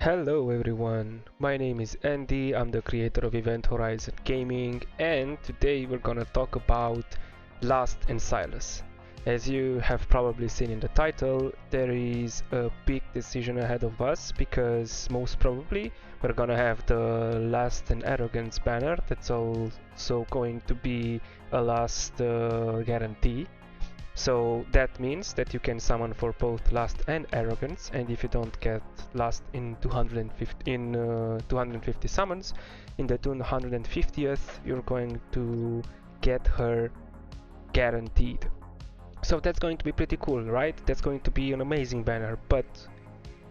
Hello everyone, my name is Andy, I'm the creator of Event Horizon Gaming, and today we're gonna talk about Lust and Silas. As you have probably seen in the title, there is a big decision ahead of us because most probably we're gonna have the Lust and Arrogance banner that's also going to be a last guarantee. So that means that you can summon for both Lust and Arrogance, and if you don't get Lust in 250 summons, in the 250th you're going to get her guaranteed. So that's going to be pretty cool, right? That's going to be an amazing banner. But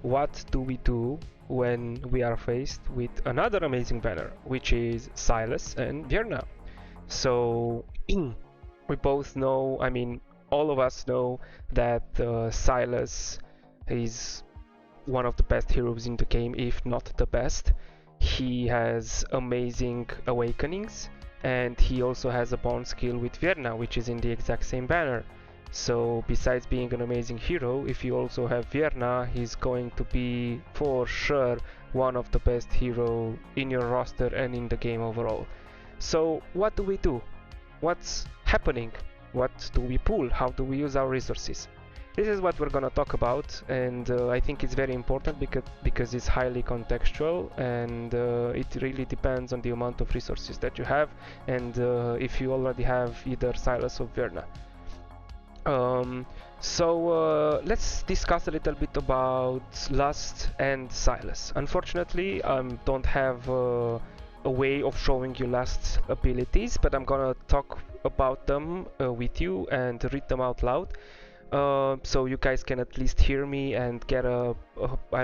what do we do when we are faced with another amazing banner, which is Silas and Vierna? So we both know, all of us know that Silas is one of the best heroes in the game, if not the best. He has amazing awakenings, and he also has a bond skill with Vierna, which is in the exact same banner. So besides being an amazing hero, if you also have Vierna, he's going to be for sure one of the best hero in your roster and in the game overall. So what do we do? What's happening? What do we pull? How do we use our resources? This is what we're gonna talk about, and I think it's very important because it's highly contextual, and it really depends on the amount of resources that you have, and if you already have either Silas or Vierna. Let's discuss a little bit about Lust and Silas. Unfortunately, I don't have a way of showing you Lust's abilities, but I'm gonna talk about them with you and read them out loud, so you guys can at least hear me and get I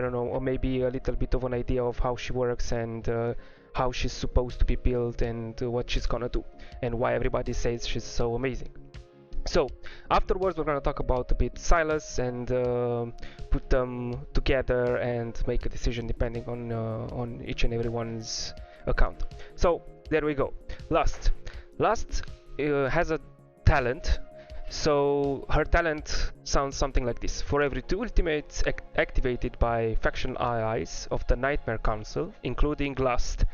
don't know, or maybe a little bit of an idea of how she works and how she's supposed to be built and what she's gonna do and why everybody says she's so amazing. So afterwards we're gonna talk about a bit Silas and put them together and make a decision depending on each and everyone's account. So there we go. Lust has a talent. So her talent sounds something like this. For every 2 ultimates activated by faction allies of the Nightmare Council, including Lust,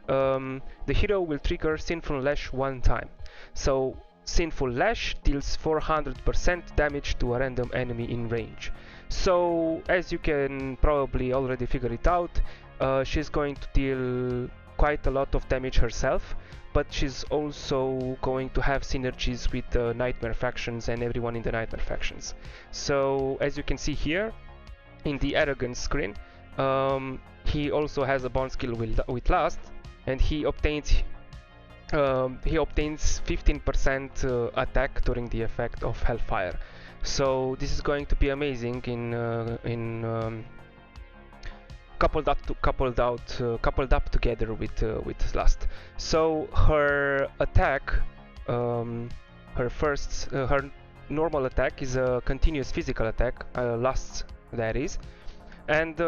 the hero will trigger Sinful Lash 1 time. So Sinful Lash deals 400% damage to a random enemy in range. So as you can probably already figure it out, she's going to deal quite a lot of damage herself, but she's also going to have synergies with the Nightmare factions and everyone in the Nightmare factions. So as you can see here in the Arrogance screen, he also has a bond skill with Lust, and he obtains 15% attack during the effect of Hellfire. So this is going to be amazing in coupled up together with Lust. So her attack, her normal attack is a continuous physical attack, Lust's that is, and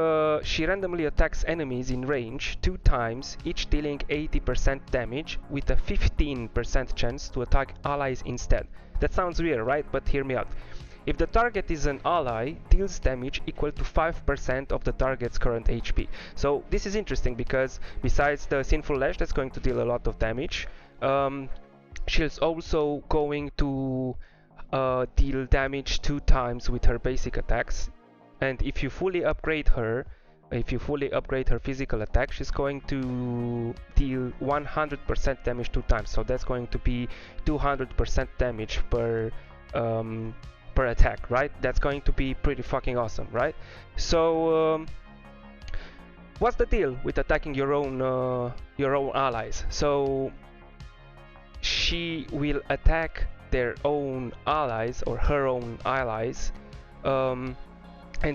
she randomly attacks enemies in range 2 times, each dealing 80% damage with a 15% chance to attack allies instead. That sounds weird, right? But hear me out. If the target is an ally, deals damage equal to 5% of the target's current HP. So this is interesting because besides the Sinful Lash that's going to deal a lot of damage, she's also going to deal damage 2 times with her basic attacks. And if you fully upgrade her physical attack, she's going to deal 100% damage 2 times. So that's going to be 200% damage per attack, right? That's going to be pretty fucking awesome, right? So what's the deal with attacking your own allies? So she will attack their own allies or her own allies, and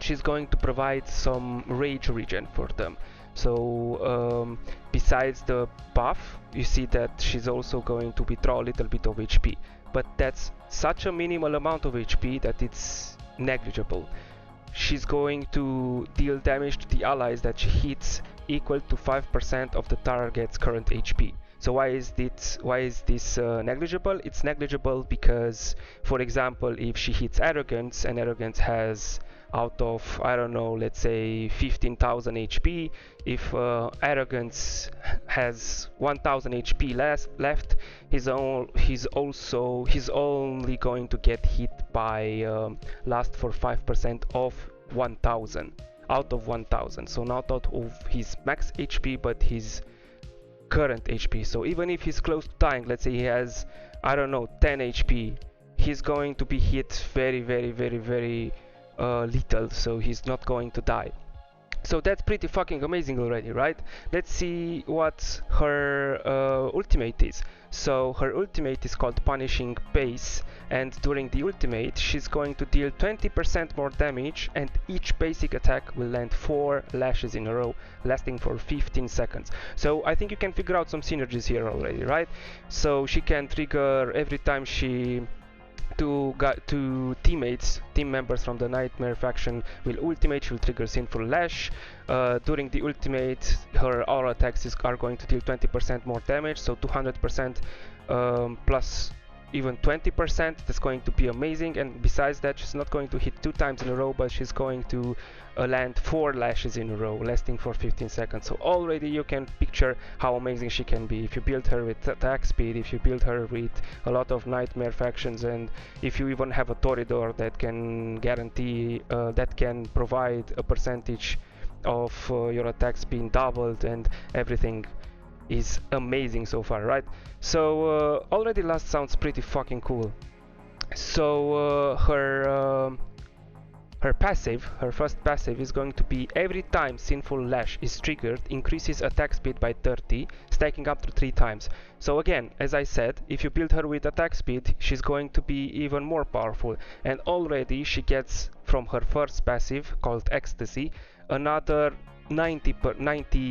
she's going to provide some rage regen for them. So besides the buff, you see that she's also going to withdraw a little bit of HP, but that's such a minimal amount of HP that it's negligible. She's going to deal damage to the allies that she hits equal to 5% of the target's current HP. So why is this negligible? It's negligible because, for example, if she hits Arrogance and Arrogance has out of, I don't know, let's say 15,000 HP. If Arrogance has 1,000 HP left, he's only going to get hit by Lust for 5% of 1,000 out of 1,000. So not out of his max HP, but his current HP. So even if he's close to dying, let's say he has, I don't know, 10 HP, he's going to be hit very, very, very, very little, so he's not going to die. So that's pretty fucking amazing already, right? Let's see what her ultimate is. So her ultimate is called Punishing Base, and during the ultimate she's going to deal 20% more damage, and each basic attack will land 4 lashes in a row, lasting for 15 seconds. So I think you can figure out some synergies here already, right? So she can trigger every time she two team members from the Nightmare faction will ultimate, she will trigger Sinful Lash. During the ultimate, her aura attacks are going to deal 20% more damage, so 200% plus even 20%. That's going to be amazing, and besides that, she's not going to hit 2 times in a row, but she's going to land 4 lashes in a row, lasting for 15 seconds. So already you can picture how amazing she can be if you build her with attack speed, if you build her with a lot of Nightmare factions, and if you even have a Toreador that can guarantee, that can provide a percentage of your attacks being doubled, and everything is amazing so far, right? So already Lust sounds pretty fucking cool. So her passive, her first passive is going to be every time Sinful Lash is triggered, increases attack speed by 30, stacking up to 3 times. So again, as I said, if you build her with attack speed, she's going to be even more powerful. And already she gets from her first passive, called Ecstasy, another 90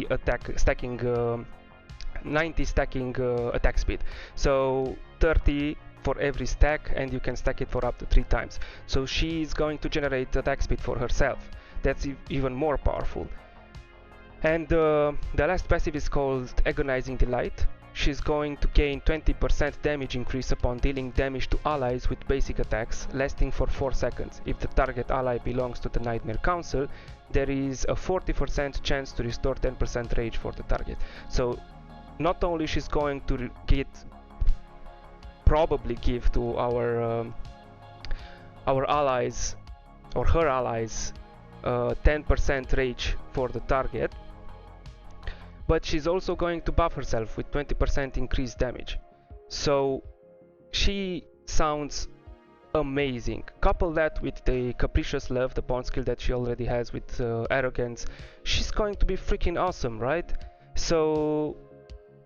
attack stacking 90 stacking attack speed. So 30 for every stack, and you can stack it for up to 3 times. So she is going to generate attack speed for herself. That's even more powerful. And the last passive is called Agonizing Delight. She's going to gain 20% damage increase upon dealing damage to allies with basic attacks, lasting for 4 seconds. If the target ally belongs to the Nightmare Council, there is a 40% chance to restore 10% rage for the target. So not only she's going to probably give to our allies, or her allies, 10% rage for the target, but she's also going to buff herself with 20% increased damage. So she sounds amazing. Couple that with the Capricious Love, the bond skill that she already has with Arrogance, she's going to be freaking awesome, right? So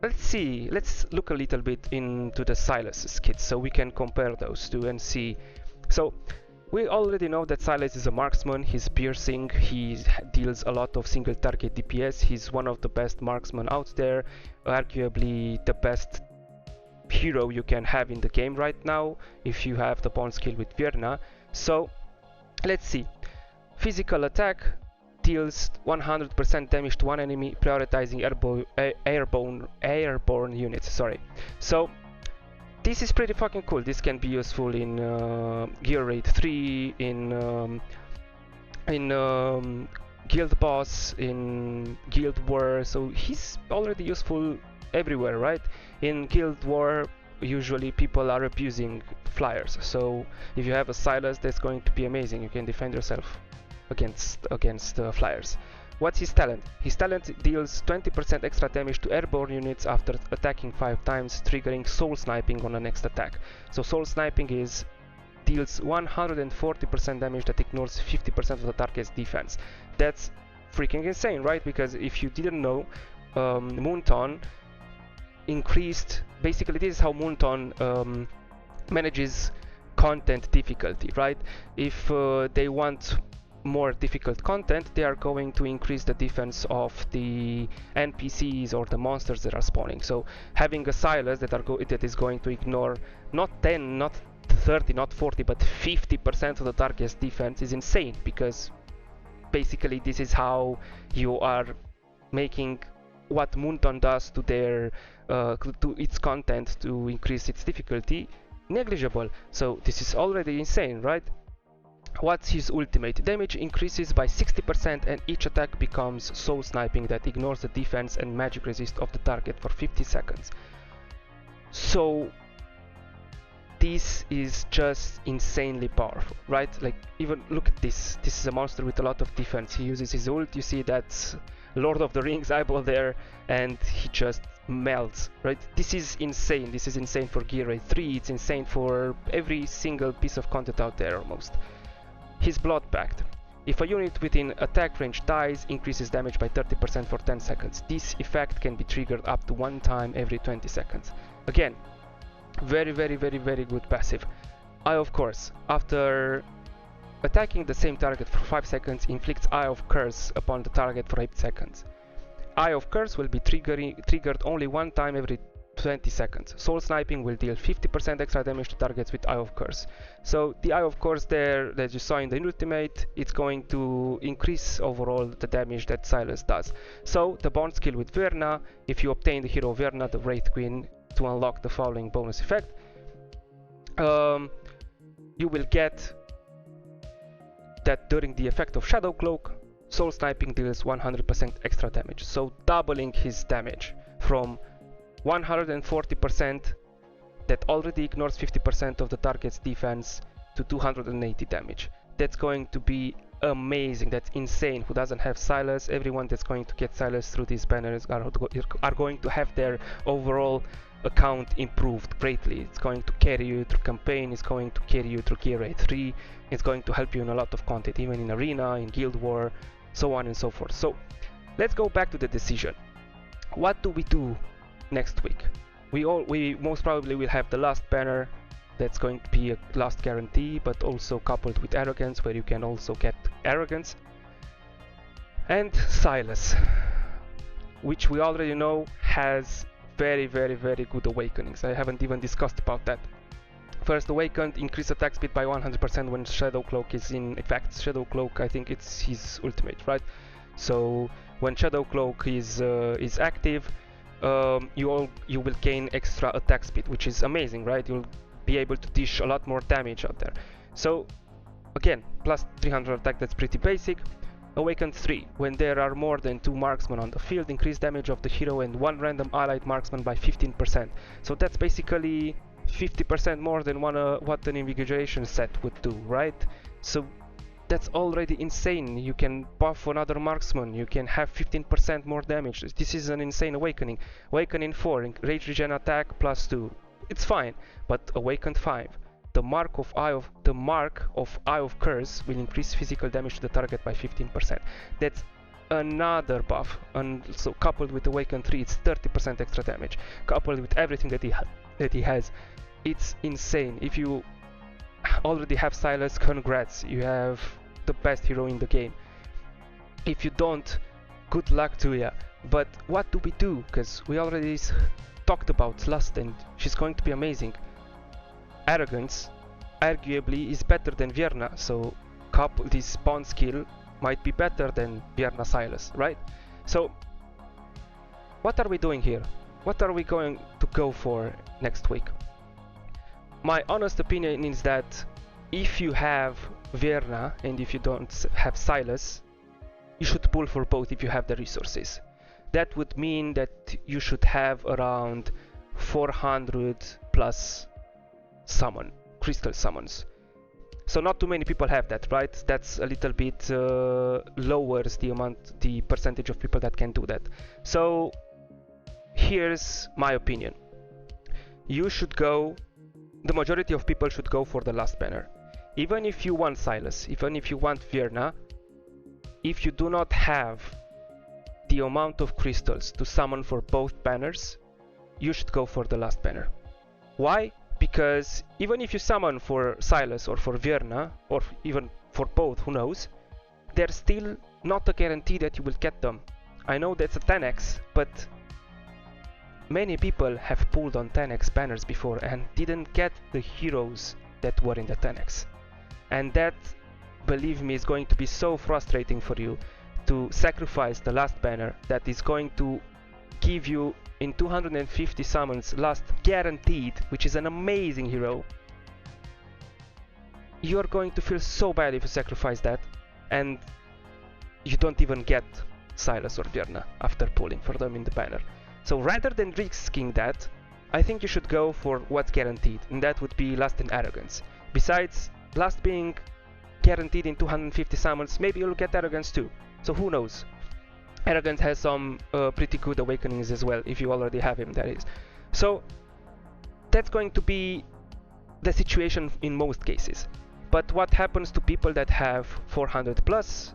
let's look a little bit into the Silas kits so we can compare those two and see. So we already know that Silas is a marksman, he's piercing, he deals a lot of single target DPS, he's one of the best marksmen out there, arguably the best hero you can have in the game right now if you have the bond skill with Vierna. So let's see. Physical attack deals 100% damage to one enemy, prioritizing airborne units. So this is pretty fucking cool. This can be useful in Gear Raid 3, in Guild Boss, in Guild War. So he's already useful everywhere, right? In Guild War, usually people are abusing flyers. So if you have a Silas, that's going to be amazing. You can defend yourself against flyers. What's his talent? His talent deals 20% extra damage to airborne units after attacking 5 times, triggering soul sniping on the next attack. So soul sniping deals 140% damage that ignores 50% of the target's defense. That's freaking insane, right? Because if you didn't know, Moonton increased, basically this is how Moonton manages content difficulty, right? If they want more difficult content, they are going to increase the defense of the NPCs or the monsters that are spawning. So having a Silas that is going to ignore not 10, not 30, not 40, but 50% of the target's defense is insane, because basically this is how you are making what Moonton does to their to its content to increase its difficulty negligible. So this is already insane, right? What's his ultimate? Damage increases by 60% and each attack becomes soul sniping that ignores the defense and magic resist of the target for 50 seconds. So this is just insanely powerful, right? Like, even look at this. This is a monster with a lot of defense. He uses his ult. You see that's Lord of the Rings eyeball there, and he just melts, right? This is insane. This is insane for Gear Raid 3. It's insane for every single piece of content out there almost. His Blood Pact. If a unit within attack range dies, increases damage by 30% for 10 seconds. This effect can be triggered up to 1 time every 20 seconds. Again, very good passive. Eye of Curse. After attacking the same target for 5 seconds, inflicts Eye of Curse upon the target for 8 seconds. Eye of Curse will be triggered only 1 time every 20 seconds. Soul Sniping will deal 50% extra damage to targets with Eye of Curse. So the Eye of Curse there that you saw in the ultimate, it's going to increase overall the damage that Silas does. So the bond skill with Vierna, if you obtain the hero Vierna, the Wraith Queen, to unlock the following bonus effect, you will get that during the effect of Shadow Cloak, Soul Sniping deals 100% extra damage, so doubling his damage from 140% that already ignores 50% of the target's defense to 280 damage. That's going to be amazing. That's insane. Who doesn't have Silas? Everyone that's going to get Silas through these banners are going to have their overall account improved greatly. It's going to carry you through campaign, it's going to carry you through Gear Raid 3, it's going to help you in a lot of content, even in Arena, in Guild War, so on and so forth. So let's go back to the decision. What do we do next week? We most probably will have the last banner. That's going to be a last guarantee, but also coupled with Arrogance, where you can also get Arrogance. And Silas, which we already know has very good awakenings. I haven't even discussed about that. First awakened, increase attack speed by 100% when Shadow Cloak is in effect. Shadow Cloak, I think it's his ultimate, right? So when Shadow Cloak is active, you will gain extra attack speed, which is amazing, right? You'll be able to dish a lot more damage out there. So again, plus 300 attack, that's pretty basic. Awakened 3, when there are more than 2 marksmen on the field, increase damage of the hero and 1 random allied marksman by 15%. So that's basically 50% more than what an invigoration set would do, right? So that's already insane. You can buff another marksman, you can have 15% more damage. This is an insane awakening. Awakening 4, rage regen attack plus 2. It's fine, but Awakened 5, the mark of Eye of Curse will increase physical damage to the target by 15%. That's another buff, and so coupled with Awakened 3, it's 30% extra damage. Coupled with everything that he has, it's insane. If you already have Silas, congrats, you have the best hero in the game. If you don't, good luck to ya. But what do we do? Because we already talked about Lust, and she's going to be amazing. Arrogance arguably is better than Vierna, so this bond skill might be better than Vierna Silas, right? So what are we doing here? What are we going to go for next week? My honest opinion is that if you have Vierna and if you don't have Silas, you should pull for both if you have the resources. That would mean that you should have around 400 plus crystal summons. So not too many people have that, right? That's a little bit lowers the percentage of people that can do that. So here's my opinion. The majority of people should go for the last banner. Even if you want Silas, even if you want Vierna, if you do not have the amount of crystals to summon for both banners, you should go for the last banner. Why? Because even if you summon for Silas or for Vierna, or even for both, who knows, there's still not a guarantee that you will get them. I know that's a 10x, but many people have pulled on 10x banners before and didn't get the heroes that were in the 10x. And that, believe me, is going to be so frustrating for you to sacrifice the last banner that is going to give you in 250 summons Lust guaranteed, which is an amazing hero. you're going to feel so bad if you sacrifice that and you don't even get Silas or Vierna after pulling for them in the banner. So rather than risking that, I think you should go for what's guaranteed, and that would be Lust and Arrogance. Besides Lust being guaranteed in 250 summons, maybe you'll get Arrogance too. So who knows? Arrogance has some pretty good awakenings as well, if you already have him, that is. So that's going to be the situation in most cases. But what happens to people that have 400 plus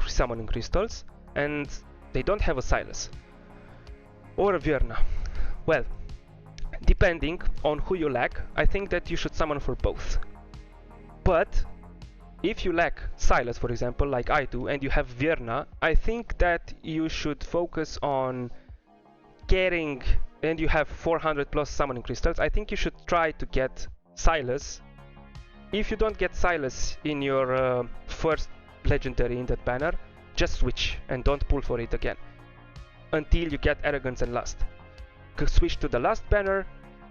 summoning crystals and they don't have a Silas or a Vierna? Well, depending on who you lack, I think that you should summon for both. But if you lack Silas, for example, like I do, and you have Vierna, I think that you should focus on getting, and you have 400 plus summoning crystals, I think you should try to get Silas. If you don't get Silas in your first legendary in that banner, just switch and don't pull for it again until you get Arrogance and Lust. Switch to the Lust banner,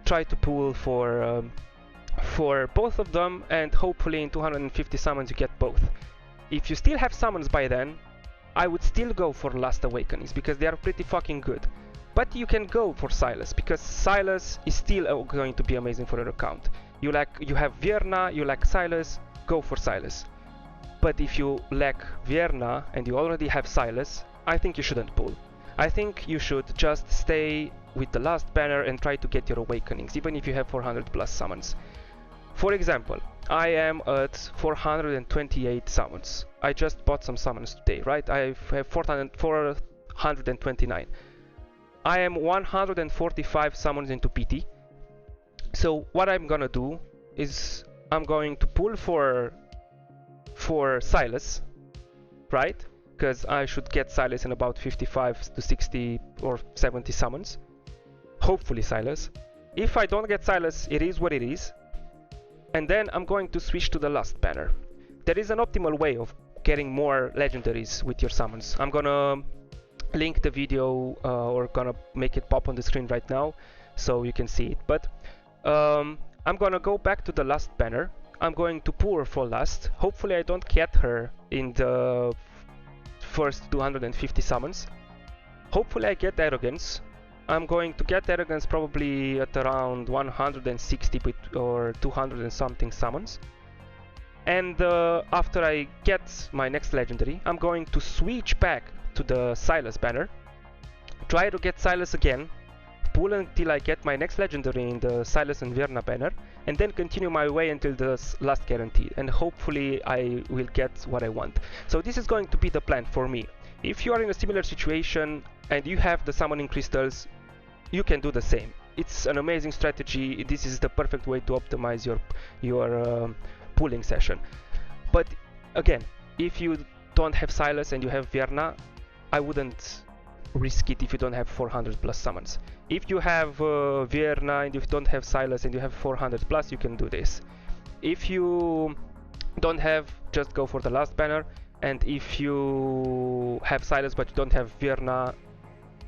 try to pull for both of them, and hopefully in 250 summons you get both. If you still have summons by then, I would still go for Lust Awakenings because they are pretty fucking good. But you can go for Silas because Silas is still going to be amazing for your account. You have Vierna, you lack Silas, go for Silas. But if you lack Vierna and you already have Silas, I think you shouldn't pull. I think you should just stay with the last banner and try to get your awakenings, even if you have 400 plus summons. For example, I am at 428 summons. I just bought some summons today, right? I have 429. I am 145 summons into PT. So what I'm gonna do is I'm going to pull for Silas, right? Because I should get Silas in about 55 to 60 or 70 summons. Hopefully Silas. If I don't get Silas, it is what it is. And then I'm going to switch to the Lust banner. There is an optimal way of getting more legendaries with your summons. I'm gonna link the video or gonna make it pop on the screen right now so you can see it. But I'm gonna go back to the Lust banner. I'm going to pour for Lust. Hopefully I don't get her in the first 250 summons. Hopefully I get Arrogance. I'm going to get Arrogance probably at around 160 or 200 and something summons. And after I get my next legendary, I'm going to switch back to the Silas banner, try to get Silas again, pull until I get my next legendary in the Silas and Vierna banner, and then continue my way until the last guarantee, and hopefully I will get what I want. So this is going to be the plan for me. If you are in a similar situation and you have the summoning crystals, you can do the same. It's an amazing strategy. This is the perfect way to optimize your pulling session. But again, if you don't have Silas and you have Vierna, I wouldn't risk it if you don't have 400 plus summons. If you have Vierna and you don't have Silas and you have 400 plus, you can do this. If you don't have, just go for the last banner. And if you have Silas but you don't have Vierna,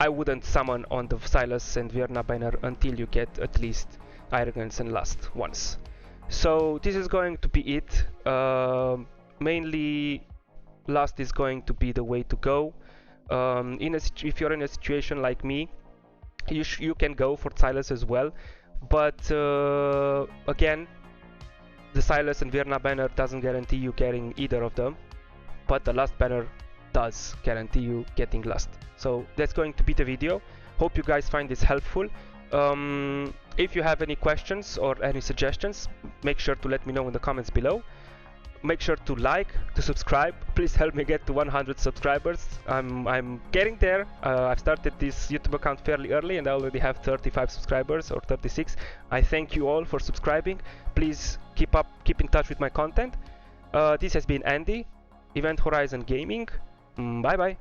I wouldn't summon on the Silas and Vierna banner until you get at least Arrogance and Lust once. So this is going to be it. Mainly Lust is going to be the way to go. If you're in a situation like me, you can go for Silas as well. But again, the Silas and Vierna banner doesn't guarantee you getting either of them. But the Lust banner does guarantee you getting Lust. So that's going to be the video. Hope you guys find this helpful. If you have any questions or any suggestions, make sure to let me know in the comments below. Make sure to like, to subscribe. Please help me get to 100 subscribers. I'm getting there. I've started this YouTube account fairly early and I already have 35 subscribers or 36. I thank you all for subscribing. Please keep in touch with my content. This has been Andy, Event Horizon Gaming. Bye bye.